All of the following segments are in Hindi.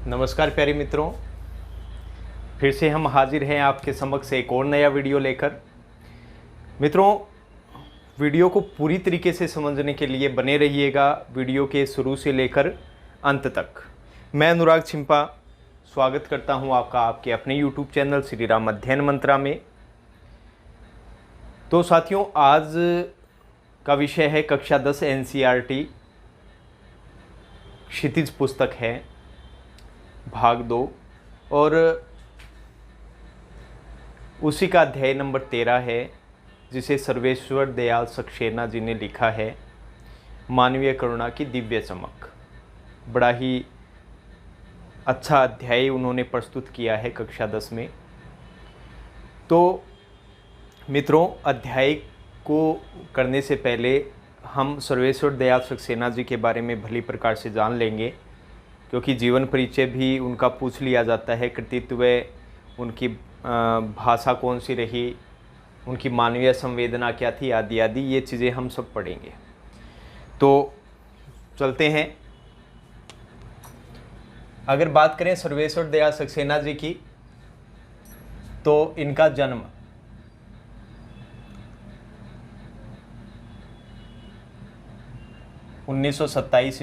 नमस्कार प्यारे मित्रों, फिर से हम हाजिर हैं आपके समक्ष एक और नया वीडियो लेकर। मित्रों, वीडियो को पूरी तरीके से समझने के लिए बने रहिएगा वीडियो के शुरू से लेकर अंत तक। मैं अनुराग छिंपा स्वागत करता हूं आपका आपके अपने यूट्यूब चैनल श्री राम अध्ययन मंत्रा में। तो साथियों, आज का विषय है कक्षा 10 एनसीईआरटी क्षितिज पुस्तक है भाग 2 और उसी का अध्याय नंबर 13 है, जिसे सर्वेश्वर दयाल सक्सेना जी ने लिखा है, मानवीय करुणा की दिव्य चमक। बड़ा ही अच्छा अध्याय उन्होंने प्रस्तुत किया है कक्षा 10 में। तो मित्रों, अध्याय को करने से पहले हम सर्वेश्वर दयाल सक्सेना जी के बारे में भली प्रकार से जान लेंगे, क्योंकि जीवन परिचय भी उनका पूछ लिया जाता है। कृतित्व, उनकी भाषा कौन सी रही, उनकी मानवीय संवेदना क्या थी, आदि आदि ये चीज़ें हम सब पढ़ेंगे। तो चलते हैं। अगर बात करें सर्वेश्वर दयाल सक्सेना जी की, तो इनका जन्म 1927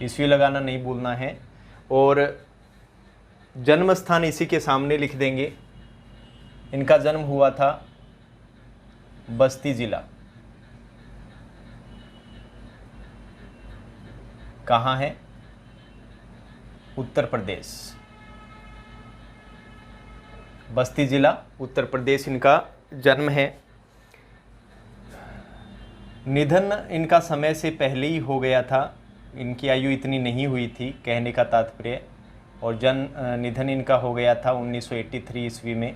ईस्वी लगाना नहीं भूलना है, और जन्म स्थान इसी के सामने लिख देंगे। इनका जन्म हुआ था बस्ती जिला। कहाँ है? उत्तर प्रदेश। बस्ती जिला उत्तर प्रदेश इनका जन्म है। निधन इनका समय से पहले ही हो गया था, इनकी आयु इतनी नहीं हुई थी, कहने का तात्पर्य। और निधन इनका हो गया था 1983 ईस्वी में।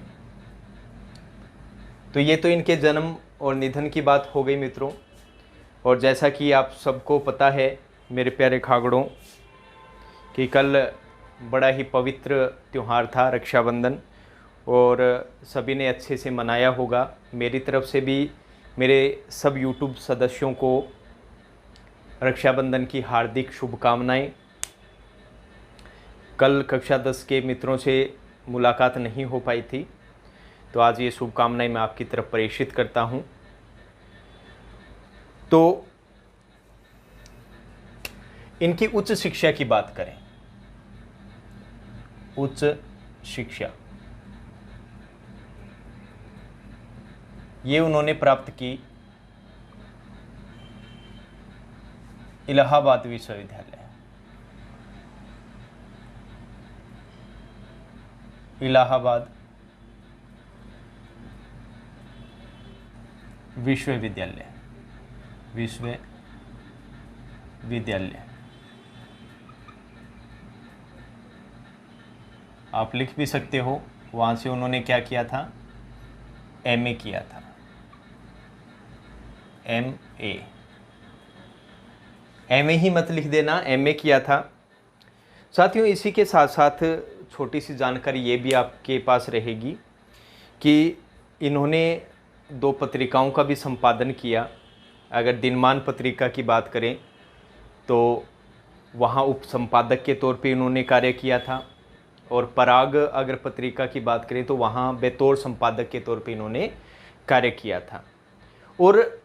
तो ये तो इनके जन्म और निधन की बात हो गई मित्रों। और जैसा कि आप सबको पता है मेरे प्यारे खागड़ों, कि कल बड़ा ही पवित्र त्यौहार था रक्षाबंधन, और सभी ने अच्छे से मनाया होगा। मेरी तरफ से भी मेरे सब यूट्यूब सदस्यों को रक्षाबंधन की हार्दिक शुभकामनाएं। कल कक्षा 10 के मित्रों से मुलाकात नहीं हो पाई थी, तो आज ये शुभकामनाएं मैं आपकी तरफ प्रेषित करता हूं। तो इनकी उच्च शिक्षा की बात करें, उच्च शिक्षा ये उन्होंने प्राप्त की इलाहाबाद विश्वविद्यालय। इलाहाबाद विश्वविद्यालय आप लिख भी सकते हो। वहाँ से उन्होंने क्या किया था? एमए किया था। एमए ही मत लिख देना, एमए किया था। साथियों, इसी के साथ साथ छोटी सी जानकारी ये भी आपके पास रहेगी कि इन्होंने 2 पत्रिकाओं का भी संपादन किया। अगर दिनमान पत्रिका की बात करें तो वहाँ उप संपादक के तौर पे इन्होंने कार्य किया था, और पराग अगर पत्रिका की बात करें तो वहाँ बतौर संपादक के तौर पे इन्होंने कार्य किया था। और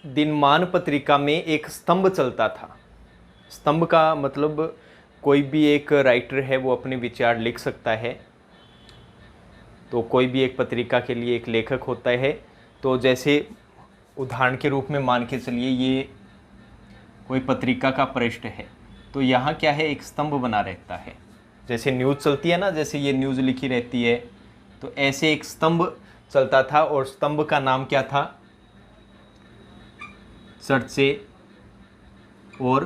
दिनमान पत्रिका में एक स्तंभ चलता था। स्तंभ का मतलब कोई भी एक राइटर है वो अपने विचार लिख सकता है। तो कोई भी एक पत्रिका के लिए एक लेखक होता है। तो जैसे उदाहरण के रूप में मान के चलिए, ये कोई पत्रिका का पृष्ठ है, तो यहाँ क्या है, एक स्तंभ बना रहता है। जैसे न्यूज़ चलती है ना, जैसे ये न्यूज़ लिखी रहती है, तो ऐसे एक स्तंभ चलता था, और स्तंभ का नाम क्या था? चर्चे और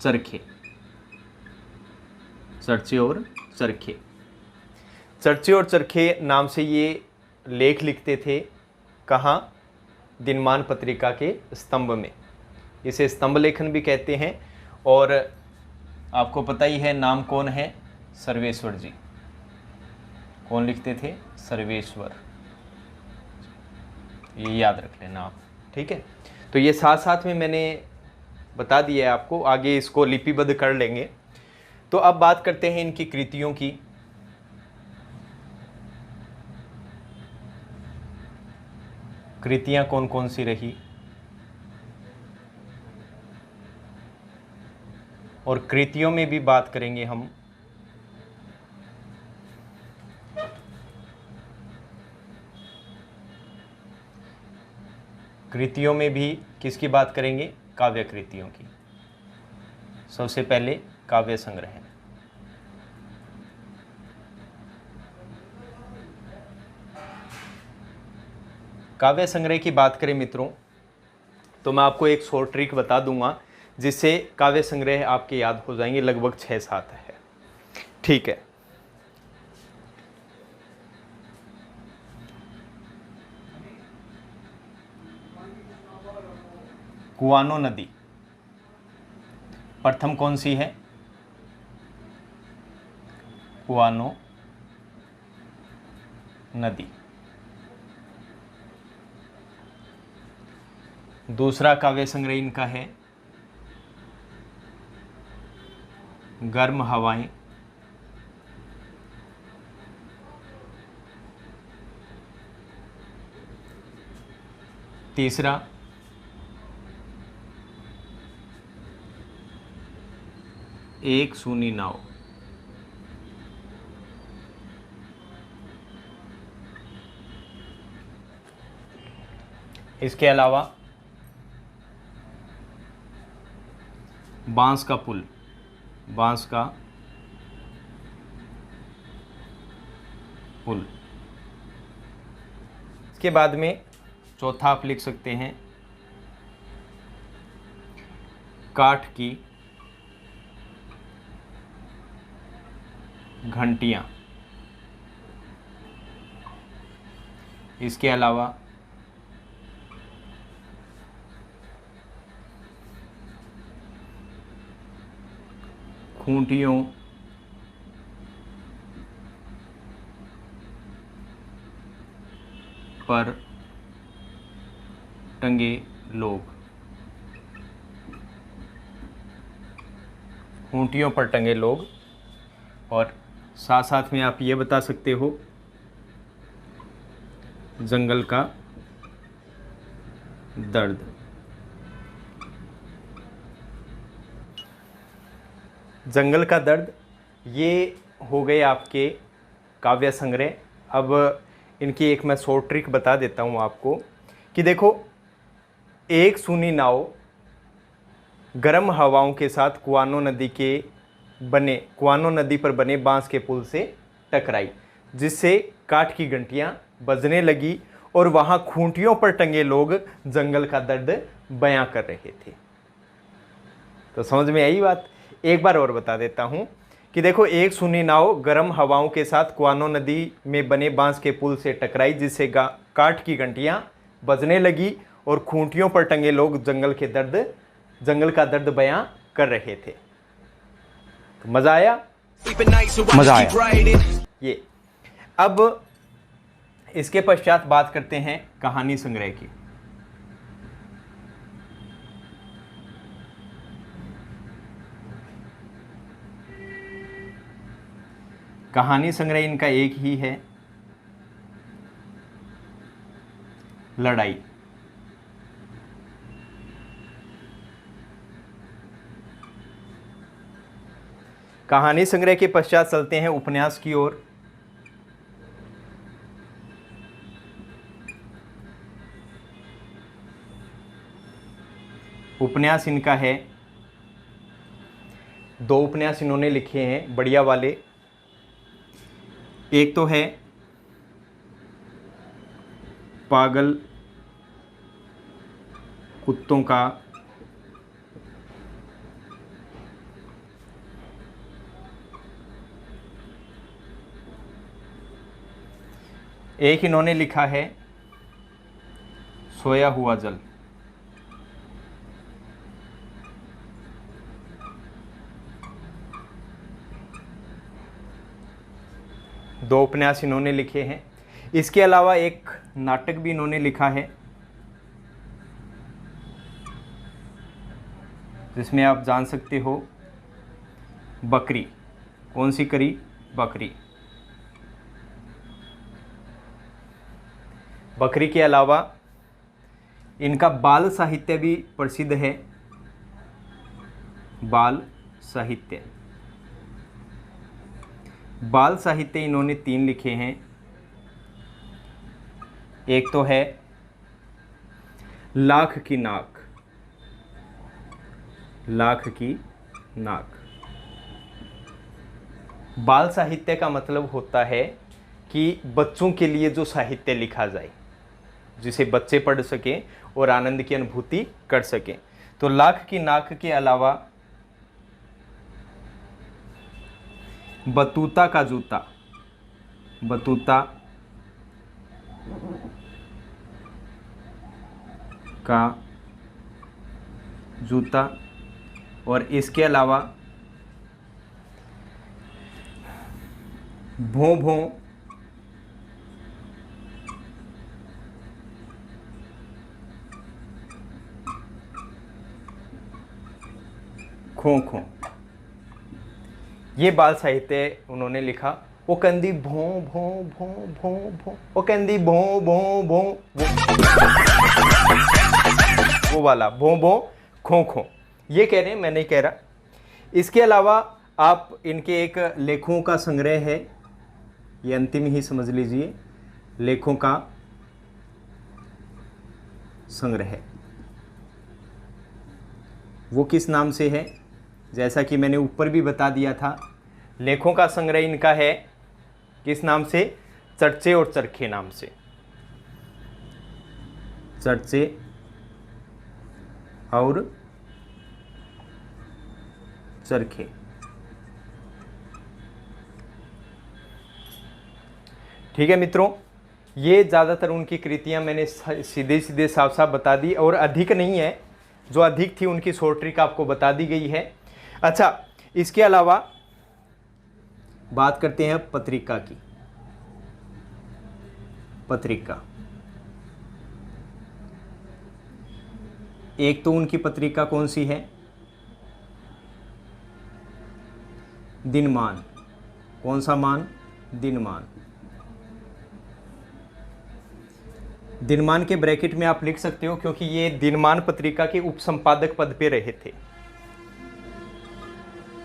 चरखे। चर्चे और चरखे। चर्चे और चरखे नाम से ये लेख लिखते थे। कहाँ? दिनमान पत्रिका के स्तंभ में। इसे स्तंभ लेखन भी कहते हैं। और आपको पता ही है नाम कौन है? सर्वेश्वर जी। कौन लिखते थे? सर्वेश्वर। ये याद रख लेना आप, ठीक है। तो ये साथ साथ में मैंने बता दिया है आपको, आगे इसको लिपिबद्ध कर लेंगे। तो अब बात करते हैं इनकी कृतियों की। कृतियां कौन कौन सी रही और कृतियों में भी बात करेंगे हम। कृतियों में भी किसकी बात करेंगे? काव्य कृतियों की। सबसे पहले काव्य संग्रह। काव्य संग्रह की बात करें मित्रों, तो मैं आपको एक शॉर्ट ट्रिक बता दूंगा जिससे काव्य संग्रह आपके याद हो जाएंगे। लगभग 6-7 है, ठीक है। कुआनो नदी प्रथम कौन सी है? कुआनो नदी। दूसरा काव्य संग्रह इनका है गर्म हवाएं। तीसरा एक सूनी नाव। इसके अलावा बांस का पुल, बांस का पुल। इसके बाद में चौथा आप लिख सकते हैं काठ की घंटियां। इसके अलावा खूंटियों पर टंगे लोग। खूंटियों पर टंगे लोग। और साथ साथ में आप ये बता सकते हो जंगल का दर्द। जंगल का दर्द, ये हो गए आपके काव्य संग्रह। अब इनकी एक मैं शॉर्ट ट्रिक बता देता हूँ आपको कि देखो, एक सूनी नाव गर्म हवाओं के साथ कुआनो नदी पर बने बांस के पुल से टकराई, जिससे काठ की घंटियां बजने लगी और वहां खूंटियों पर टंगे लोग जंगल का दर्द बयां कर रहे थे। तो समझ में आई बात? एक बार और बता देता हूं कि देखो, एक सूनी नाव गर्म हवाओं के साथ कुआनो नदी में बने बांस के पुल से टकराई, जिससे काठ की घंटियां बजने लगी और खूंटियों पर टंगे लोग जंगल का दर्द बयां कर रहे थे। तो मजा आया? मजा आया। ये अब इसके पश्चात बात करते हैं कहानी संग्रह की। कहानी संग्रह इनका एक ही है, लड़ाई। कहानी संग्रह के पश्चात चलते हैं उपन्यास की ओर। उपन्यास इनका है, 2 उपन्यास इन्होंने लिखे हैं बढ़िया वाले। एक तो है पागल कुत्तों का एक इन्होंने लिखा है सोया हुआ जल। दो उपन्यास इन्होंने लिखे हैं। इसके अलावा एक नाटक भी इन्होंने लिखा है। जिसमें आप जान सकते हो बकरी। कौन सी करी? बकरी। बकरी के अलावा इनका बाल साहित्य भी प्रसिद्ध है। बाल साहित्य, बाल साहित्य इन्होंने 3 लिखे हैं। एक तो है लाख की नाक। लाख की नाक। बाल साहित्य का मतलब होता है कि बच्चों के लिए जो साहित्य लिखा जाए, जिसे बच्चे पढ़ सकें और आनंद की अनुभूति कर सकें। तो लाख की नाक के अलावा बतूता का जूता। बतूता का जूता। और इसके अलावा भों भों खों खों, ये बाल साहित्य उन्होंने लिखा। वो कंदी भों भों भों भों भों, वो कंदी भों भों भों, वो वाला भों भों खों खों, ये कह रहे हैं, मैं नहीं कह रहा। इसके अलावा आप इनके एक लेखों का संग्रह है, ये अंतिम ही समझ लीजिए, लेखों का संग्रह है। वो किस नाम से है? जैसा कि मैंने ऊपर भी बता दिया था, लेखों का संग्रह इनका है किस नाम से? चर्चे और चरखे नाम से। चर्चे और चरखे। ठीक है मित्रों, ये ज़्यादातर उनकी कृतियां मैंने सीधे सीधे साफ साफ बता दी, और अधिक नहीं है, जो अधिक थी उनकी शॉर्ट ट्रिक आपको बता दी गई है। अच्छा, इसके अलावा बात करते हैं पत्रिका की। पत्रिका, एक तो उनकी पत्रिका कौन सी है? दिनमान। कौन सा मान? दिनमान। दिनमान के ब्रैकेट में आप लिख सकते हो, क्योंकि ये दिनमान पत्रिका के उप संपादक पद पे रहे थे।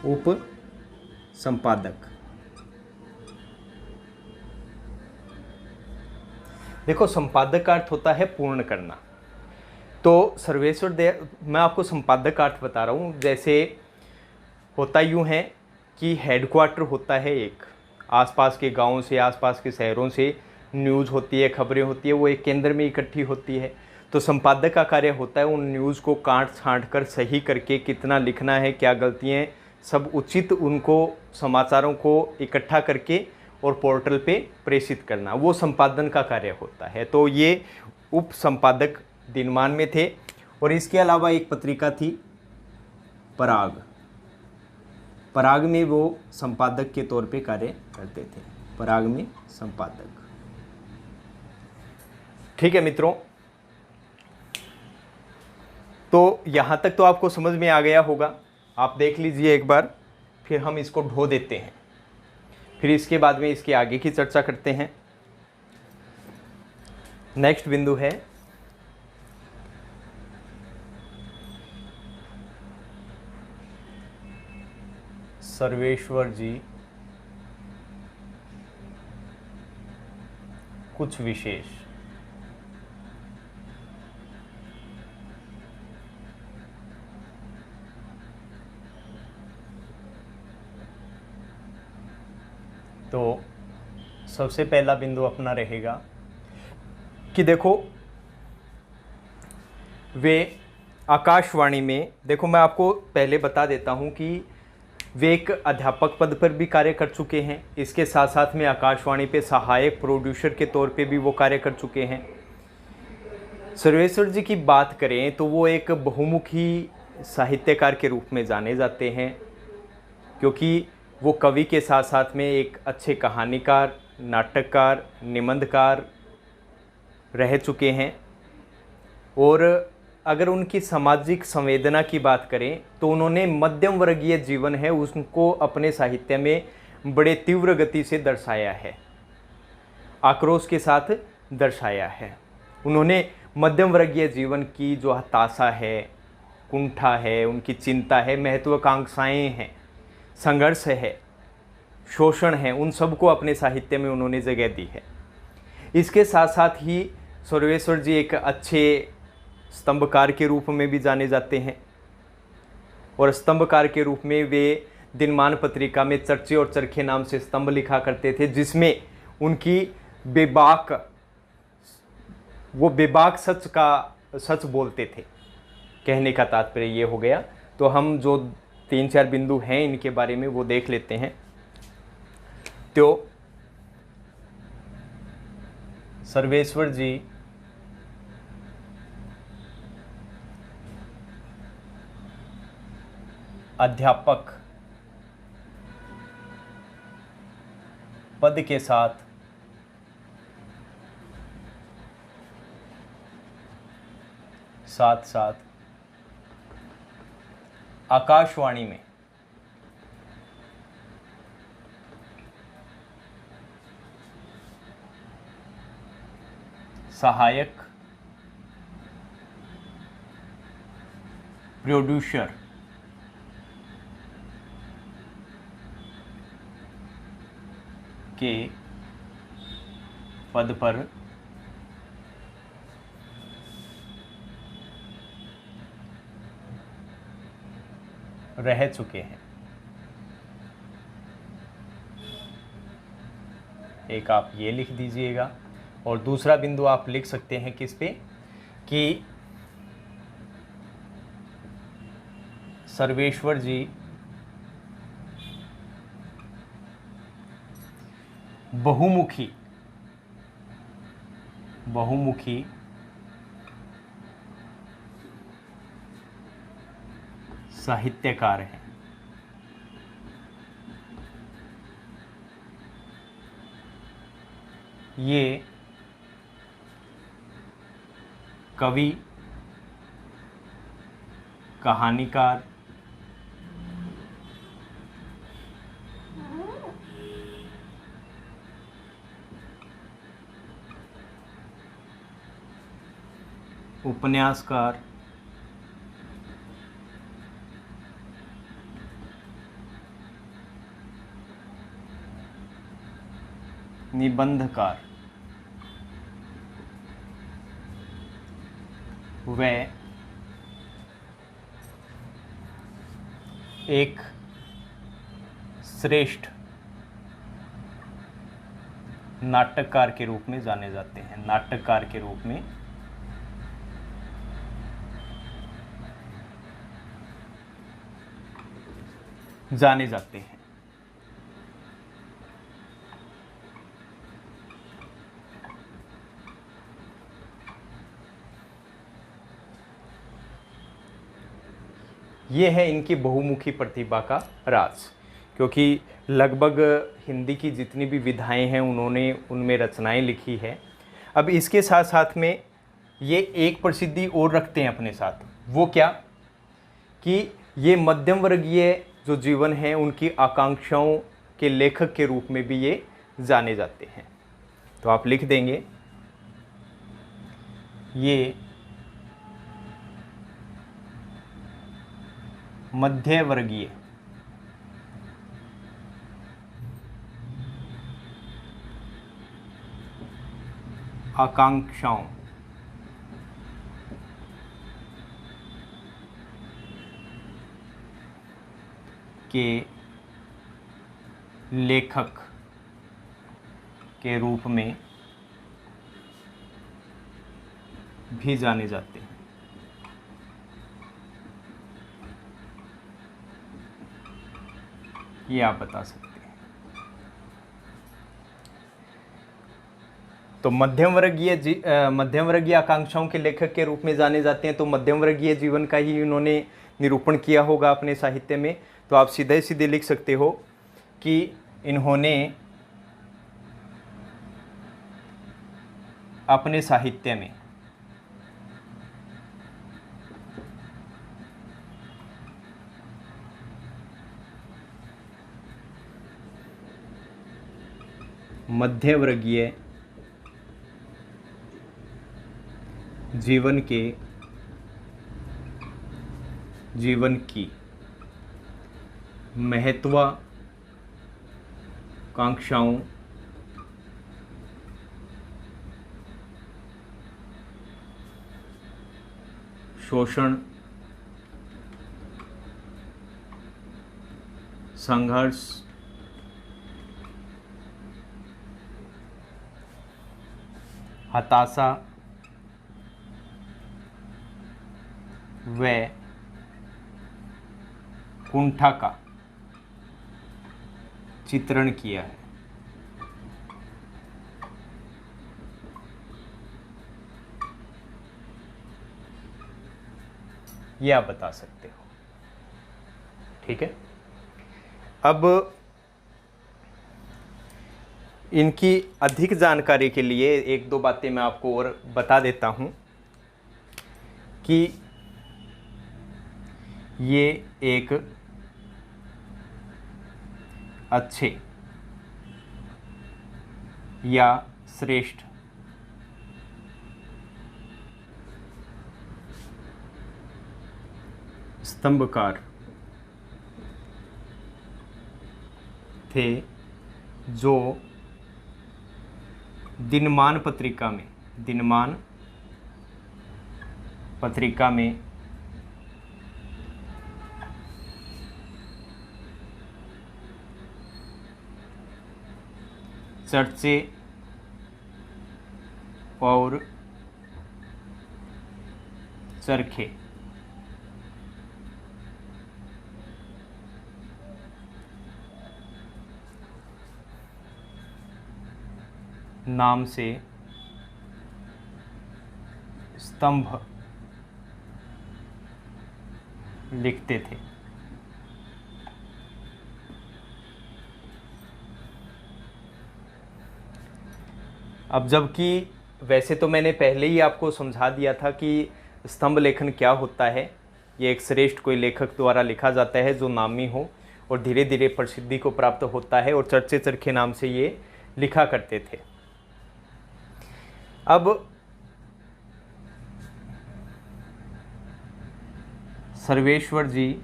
उप संपादक। देखो, संपादक का अर्थ होता है पूर्ण करना। तो सर्वेश्वर दयाल, मैं आपको संपादक का अर्थ बता रहा हूँ। जैसे होता यूँ है कि हेडक्वार्टर होता है एक, आसपास के गांवों से, आसपास के शहरों से न्यूज़ होती है, खबरें होती है, वो एक केंद्र में इकट्ठी होती है। तो संपादक का कार्य होता है उन न्यूज़ को काट छांट कर सही करके, कितना लिखना है, क्या गलतियाँ, सब उचित उनको समाचारों को इकट्ठा करके और पोर्टल पे प्रेषित करना, वो संपादन का कार्य होता है। तो ये उप संपादक दिनमान में थे। और इसके अलावा एक पत्रिका थी पराग। पराग में वो संपादक के तौर पे कार्य करते थे। पराग में संपादक। ठीक है मित्रों, तो यहाँ तक तो आपको समझ में आ गया होगा। आप देख लीजिए एक बार, फिर हम इसको ढो देते हैं, फिर इसके बाद में इसके आगे की चर्चा करते हैं। नेक्स्ट बिंदु है सर्वेश्वर जी कुछ विशेष। तो सबसे पहला बिंदु अपना रहेगा कि देखो, वे आकाशवाणी में, देखो मैं आपको पहले बता देता हूं कि वे एक अध्यापक पद पर भी कार्य कर चुके हैं। इसके साथ साथ में आकाशवाणी पे सहायक प्रोड्यूसर के तौर पे भी वो कार्य कर चुके हैं। सर्वेश्वर जी की बात करें तो वो एक बहुमुखी साहित्यकार के रूप में जाने जाते हैं, क्योंकि वो कवि के साथ साथ में एक अच्छे कहानीकार, नाटककार, निबंधकार रह चुके हैं। और अगर उनकी सामाजिक संवेदना की बात करें तो उन्होंने मध्यम वर्गीय जीवन है उसको अपने साहित्य में बड़े तीव्र गति से दर्शाया है, आक्रोश के साथ दर्शाया है। उन्होंने मध्यम वर्गीय जीवन की जो हताशा है, कुंठा है, उनकी चिंता है, महत्वाकांक्षाएं हैं, संघर्ष है, शोषण है, उन सबको अपने साहित्य में उन्होंने जगह दी है। इसके साथ साथ ही सर्वेश्वर जी एक अच्छे स्तंभकार के रूप में भी जाने जाते हैं और स्तंभकार के रूप में वे दिनमान पत्रिका में चर्चे और चरखे नाम से स्तंभ लिखा करते थे, जिसमें उनकी बेबाक सच बोलते थे। कहने का तात्पर्य ये हो गया। तो हम जो 3-4 बिंदु हैं इनके बारे में वो देख लेते हैं। तो सर्वेश्वर जी अध्यापक पद के साथ साथ आकाशवाणी में सहायक प्रोड्यूसर के पद पर रह चुके हैं। एक आप ये लिख दीजिएगा और दूसरा बिंदु आप लिख सकते हैं किस पे कि सर्वेश्वर जी बहुमुखी साहित्यकार हैं। ये कवि, कहानीकार, उपन्यासकार, निबंधकार व एक श्रेष्ठ नाटककार के रूप में जाने जाते हैं। नाटककार के रूप में जाने जाते हैं। ये है इनकी बहुमुखी प्रतिभा का राज, क्योंकि लगभग हिंदी की जितनी भी विधाएं हैं उन्होंने उनमें रचनाएं लिखी है। अब इसके साथ साथ में ये एक प्रसिद्धि और रखते हैं अपने साथ, वो क्या कि ये मध्यम वर्गीय जो जीवन है उनकी आकांक्षाओं के लेखक के रूप में भी ये जाने जाते हैं। तो आप लिख देंगे ये मध्य वर्गीय आकांक्षाओं के लेखक के रूप में भी जाने जाते हैं। ये आप बता सकते हैं। तो मध्यम वर्गीय आकांक्षाओं के लेखक के रूप में जाने जाते हैं। तो मध्यम वर्गीय जीवन का ही उन्होंने निरूपण किया होगा अपने साहित्य में। तो आप सीधे सीधे लिख सकते हो कि इन्होंने अपने साहित्य में मध्यवर्गीय जीवन की महत्वाकांक्षाओं शोषण संघर्ष हताशा व कुंठा का चित्रण किया है। ये आप बता सकते हो। ठीक है, अब इनकी अधिक जानकारी के लिए एक दो बातें मैं आपको और बता देता हूं कि ये एक अच्छे या श्रेष्ठ स्तंभकार थे जो दिनमान पत्रिका में चर्चे और चरखे नाम से स्तंभ लिखते थे। अब जबकि वैसे तो मैंने पहले ही आपको समझा दिया था कि स्तंभ लेखन क्या होता है। ये एक श्रेष्ठ कोई लेखक द्वारा लिखा जाता है जो नामी हो और धीरे धीरे प्रसिद्धि को प्राप्त होता है, और चर्चे चरखे नाम से ये लिखा करते थे। अब सर्वेश्वर जी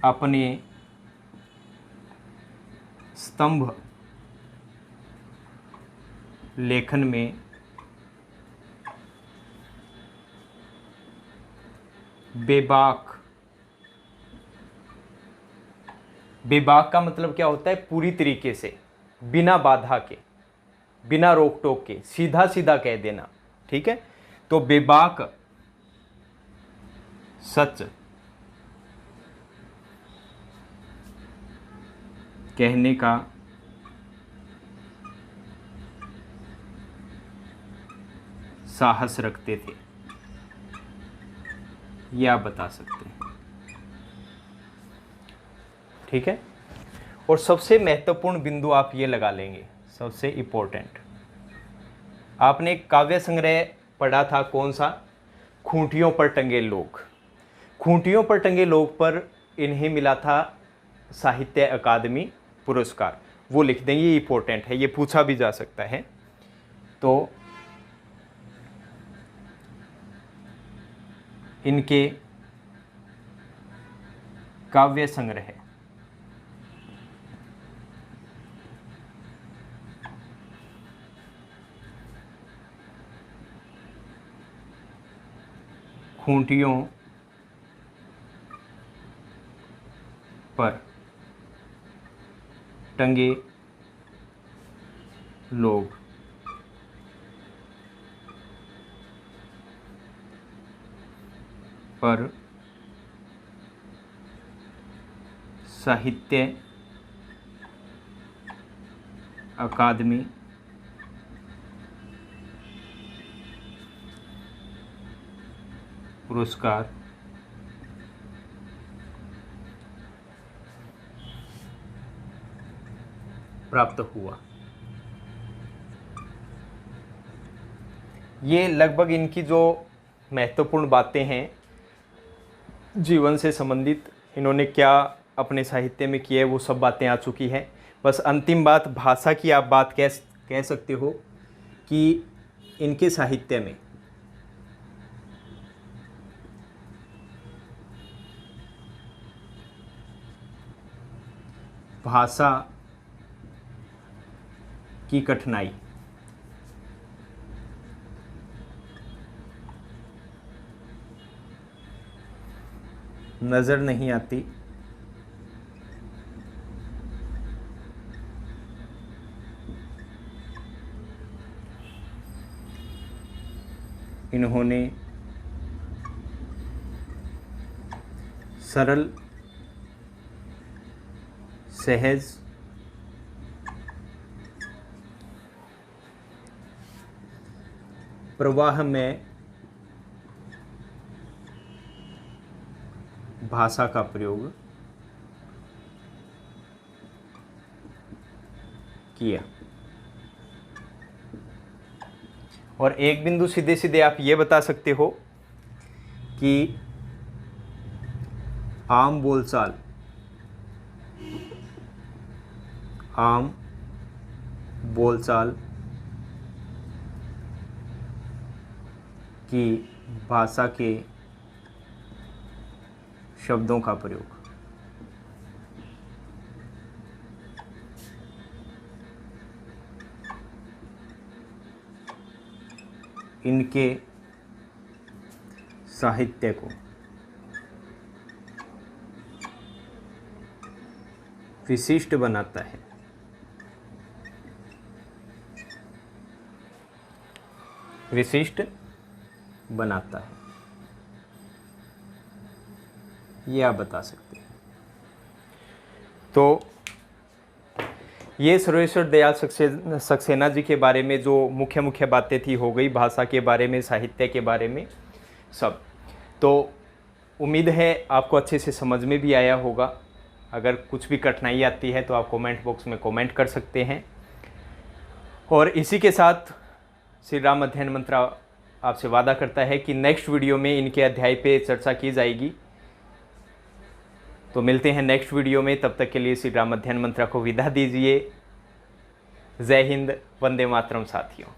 अपने स्तंभ लेखन में बेबाक का मतलब क्या होता है? पूरी तरीके से, बिना बाधा के, बिना रोक टोक के, सीधा सीधा कह देना। ठीक है, तो बेबाक सच कहने का साहस रखते थे, ये आप बता सकते हैं। ठीक है, और सबसे महत्वपूर्ण बिंदु आप ये लगा लेंगे, सबसे इम्पोर्टेंट। आपने एक काव्य संग्रह पढ़ा था, कौन सा? खूंटियों पर टंगे लोग। खूंटियों पर टंगे लोग पर इन्हें मिला था साहित्य अकादमी पुरस्कार, वो लिख दें, ये इम्पोर्टेंट है, ये पूछा भी जा सकता है। तो इनके काव्य संग्रह खूंटियों पर टंगे लोग पर साहित्य अकादमी पुरस्कार प्राप्त हुआ। ये लगभग इनकी जो महत्वपूर्ण बातें हैं जीवन से संबंधित, इन्होंने क्या अपने साहित्य में की है वो सब बातें आ चुकी है। बस अंतिम बात भाषा की आप बात कह सकते हो कि इनके साहित्य में भाषा की कठिनाई नज़र नहीं आती। इन्होंने सरल, सहज, प्रवाह में भाषा का प्रयोग किया। और एक बिंदु सीधे सीधे आप ये बता सकते हो कि आम बोलचाल, आम बोलचाल की भाषा के शब्दों का प्रयोग इनके साहित्य को विशिष्ट बनाता है। विशिष्ट बनाता है, ये आप बता सकते हैं। तो ये सर्वेश्वर दयाल सक्सेना जी के बारे में जो मुख्य मुख्य बातें थी हो गई, भाषा के बारे में, साहित्य के बारे में सब। तो उम्मीद है आपको अच्छे से समझ में भी आया होगा। अगर कुछ भी कठिनाई आती है तो आप कमेंट बॉक्स में कमेंट कर सकते हैं। और इसी के साथ श्री राम अध्ययन मंत्र आपसे वादा करता है कि नेक्स्ट वीडियो में इनके अध्याय पे चर्चा की जाएगी। तो मिलते हैं नेक्स्ट वीडियो में, तब तक के लिए श्री राम अध्ययन मंत्र को विदा दीजिए। जय हिंद, वंदे मातरम साथियों।